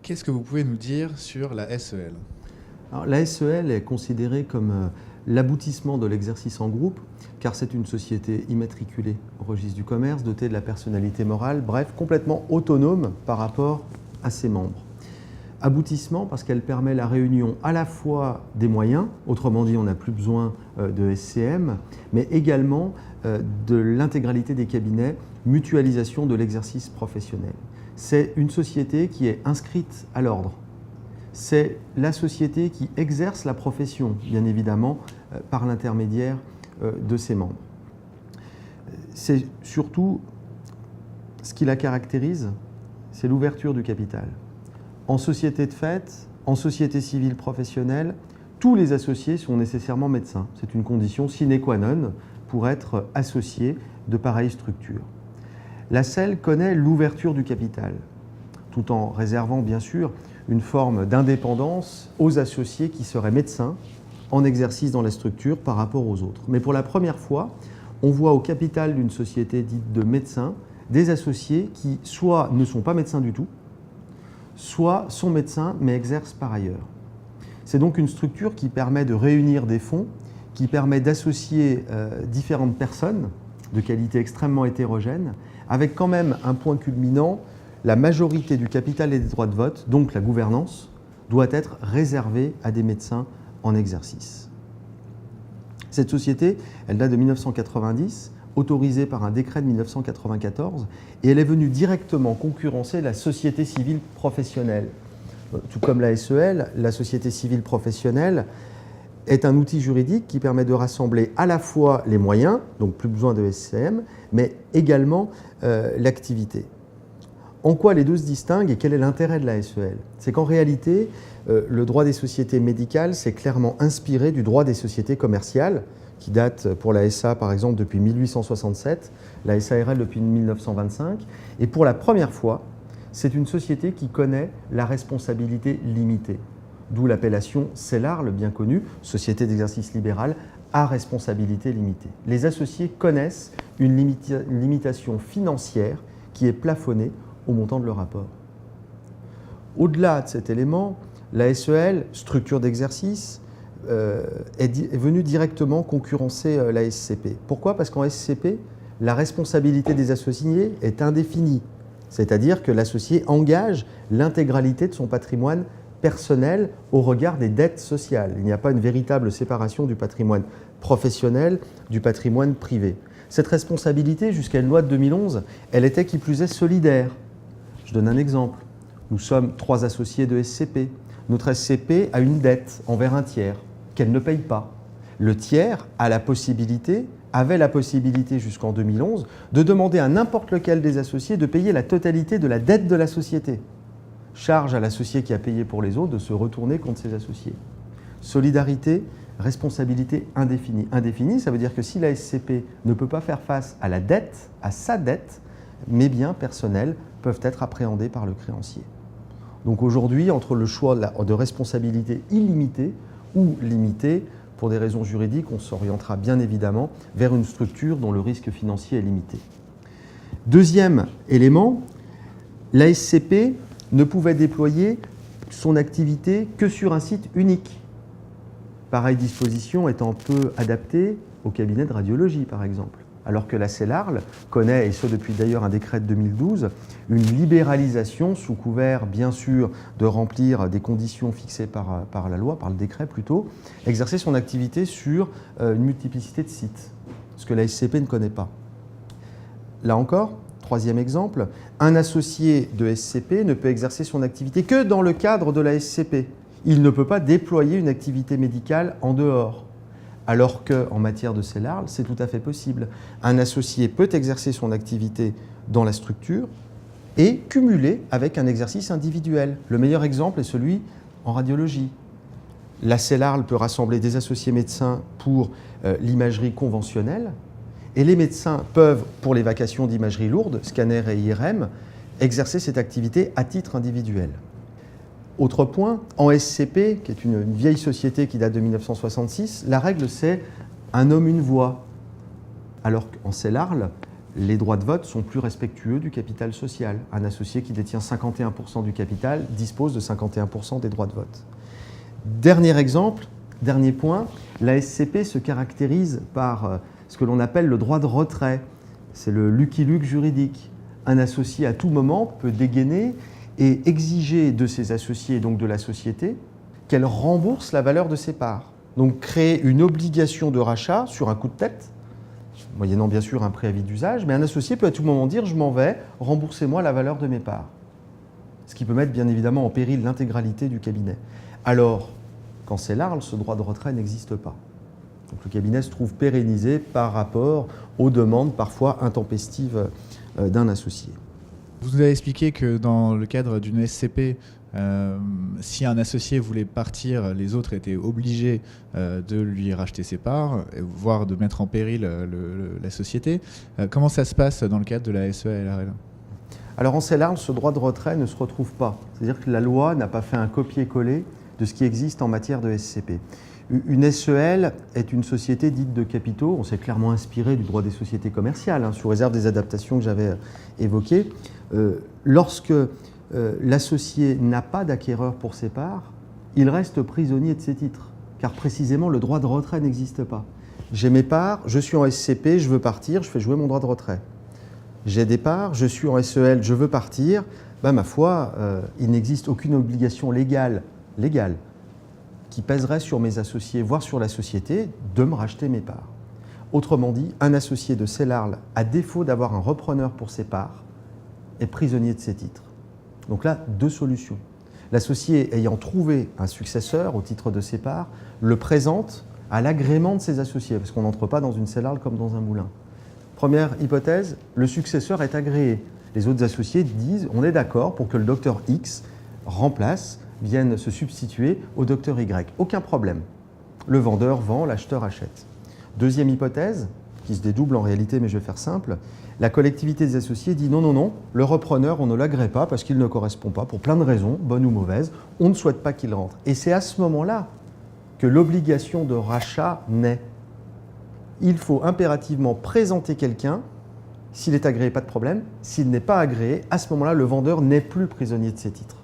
Qu'est-ce que vous pouvez nous dire sur la SEL? Alors, la SEL est considérée comme l'aboutissement de l'exercice en groupe, car c'est une société immatriculée au registre du commerce, dotée de la personnalité morale, bref, complètement autonome par rapport à ses membres. Aboutissement parce qu'elle permet la réunion à la fois des moyens, autrement dit on n'a plus besoin de SCM, mais également de l'intégralité des cabinets, mutualisation de l'exercice professionnel. C'est une société qui est inscrite à l'ordre. C'est la société qui exerce la profession, bien évidemment, par l'intermédiaire de ses membres. C'est surtout ce qui la caractérise, c'est l'ouverture du capital. En société de fait, en société civile professionnelle, tous les associés sont nécessairement médecins. C'est une condition sine qua non pour être associé de pareilles structures. La SEL connaît l'ouverture du capital, tout en réservant bien sûr une forme d'indépendance aux associés qui seraient médecins en exercice dans la structure par rapport aux autres. Mais pour la première fois, on voit au capital d'une société dite de médecins des associés qui soit ne sont pas médecins du tout, soit sont médecins mais exercent par ailleurs. C'est donc une structure qui permet de réunir des fonds, qui permet d'associer différentes personnes de qualité extrêmement hétérogène, avec quand même un point culminant, la majorité du capital et des droits de vote, donc la gouvernance, doit être réservée à des médecins en exercice. Cette société, elle date de 1990, autorisée par un décret de 1994, et elle est venue directement concurrencer la société civile professionnelle. Tout comme la SEL, la société civile professionnelle est un outil juridique qui permet de rassembler à la fois les moyens, donc plus besoin de SCM, mais également l'activité. En quoi les deux se distinguent et quel est l'intérêt de la SEL? C'est qu'en réalité, le droit des sociétés médicales s'est clairement inspiré du droit des sociétés commerciales, qui date pour la SA par exemple depuis 1867, la SARL depuis 1925, et pour la première fois, c'est une société qui connaît la responsabilité limitée, d'où l'appellation SELARL, bien connue, Société d'exercice libéral à responsabilité limitée. Les associés connaissent une limitation financière qui est plafonnée au montant de leur apport. Au-delà de cet élément, la SEL, structure d'exercice, est venue directement concurrencer la SCP. Pourquoi? Parce qu'en SCP, la responsabilité des associés est indéfinie, c'est-à-dire que l'associé engage l'intégralité de son patrimoine personnel au regard des dettes sociales. Il n'y a pas une véritable séparation du patrimoine professionnel du patrimoine privé. Cette responsabilité, jusqu'à une loi de 2011, elle était qui plus est solidaire. Je donne un exemple. Nous sommes 3 associés de SCP. Notre SCP a une dette envers un tiers qu'elle ne paye pas. Le tiers avait la possibilité jusqu'en 2011 de demander à n'importe lequel des associés de payer la totalité de la dette de la société. Charge à l'associé qui a payé pour les autres de se retourner contre ses associés. Solidarité, responsabilité indéfinie. Indéfinie, ça veut dire que si la SCP ne peut pas faire face à la dette, à sa dette, mes biens personnels peuvent être appréhendés par le créancier. Donc aujourd'hui, entre le choix de responsabilité illimitée ou limitée, pour des raisons juridiques, on s'orientera bien évidemment vers une structure dont le risque financier est limité. Deuxième élément, la SCP ne pouvait déployer son activité que sur un site unique. Pareille disposition étant peu adaptée au cabinet de radiologie, par exemple. Alors que la SELARL connaît, et ce depuis d'ailleurs un décret de 2012, une libéralisation sous couvert, bien sûr, de remplir des conditions fixées par la loi, par le décret plutôt, exercer son activité sur une multiplicité de sites, ce que la SCP ne connaît pas. Là encore, troisième exemple, un associé de SCP ne peut exercer son activité que dans le cadre de la SCP. Il ne peut pas déployer une activité médicale en dehors. Alors qu'en matière de SELARL, c'est tout à fait possible. Un associé peut exercer son activité dans la structure et cumuler avec un exercice individuel. Le meilleur exemple est celui en radiologie. La SELARL peut rassembler des associés médecins pour l'imagerie conventionnelle et les médecins peuvent, pour les vacations d'imagerie lourde, scanner et IRM, exercer cette activité à titre individuel. Autre point, en SCP, qui est une vieille société qui date de 1966, la règle c'est un homme, une voix. Alors qu'en SELARL, les droits de vote sont plus respectueux du capital social. Un associé qui détient 51% du capital dispose de 51% des droits de vote. Dernier exemple, dernier point, la SCP se caractérise par ce que l'on appelle le droit de retrait. C'est le Lucky Luke juridique. Un associé à tout moment peut dégainer et exiger de ses associés, donc de la société, qu'elle rembourse la valeur de ses parts. Donc créer une obligation de rachat sur un coup de tête, moyennant bien sûr un préavis d'usage, mais un associé peut à tout moment dire « je m'en vais, remboursez-moi la valeur de mes parts ». Ce qui peut mettre bien évidemment en péril l'intégralité du cabinet. Alors, quand c'est l'ARL, ce droit de retrait n'existe pas. Donc le cabinet se trouve pérennisé par rapport aux demandes parfois intempestives d'un associé. Vous nous avez expliqué que dans le cadre d'une SCP, si un associé voulait partir, les autres étaient obligés de lui racheter ses parts, voire de mettre en péril la société. Comment ça se passe dans le cadre de la SEALRL ? Alors en SEALRL, ce droit de retrait ne se retrouve pas. C'est-à-dire que la loi n'a pas fait un copier-coller de ce qui existe en matière de SCP. Une SEL est une société dite de capitaux. On s'est clairement inspiré du droit des sociétés commerciales, sous réserve des adaptations que j'avais évoquées. Lorsque l'associé n'a pas d'acquéreur pour ses parts, il reste prisonnier de ses titres, car précisément le droit de retrait n'existe pas. J'ai mes parts, je suis en SCP, je veux partir, je fais jouer mon droit de retrait. J'ai des parts, je suis en SEL, je veux partir, ma foi, il n'existe aucune obligation légale qui pèserait sur mes associés, voire sur la société, de me racheter mes parts. Autrement dit, un associé de SEALRL, à défaut d'avoir un repreneur pour ses parts, est prisonnier de ses titres. Donc là, deux solutions. L'associé ayant trouvé un successeur au titre de ses parts, le présente à l'agrément de ses associés, parce qu'on n'entre pas dans une SEALRL comme dans un moulin. Première hypothèse, le successeur est agréé. Les autres associés disent, on est d'accord pour que le docteur X remplace, vienne se substituer au docteur Y. Aucun problème. Le vendeur vend, l'acheteur achète. Deuxième hypothèse, qui se dédouble en réalité, mais je vais faire simple, la collectivité des associés dit non, le repreneur, on ne l'agrée pas parce qu'il ne correspond pas, pour plein de raisons, bonnes ou mauvaises, on ne souhaite pas qu'il rentre. Et c'est à ce moment-là que l'obligation de rachat naît. Il faut impérativement présenter quelqu'un. S'il est agréé, pas de problème. S'il n'est pas agréé, à ce moment-là, le vendeur n'est plus prisonnier de ses titres.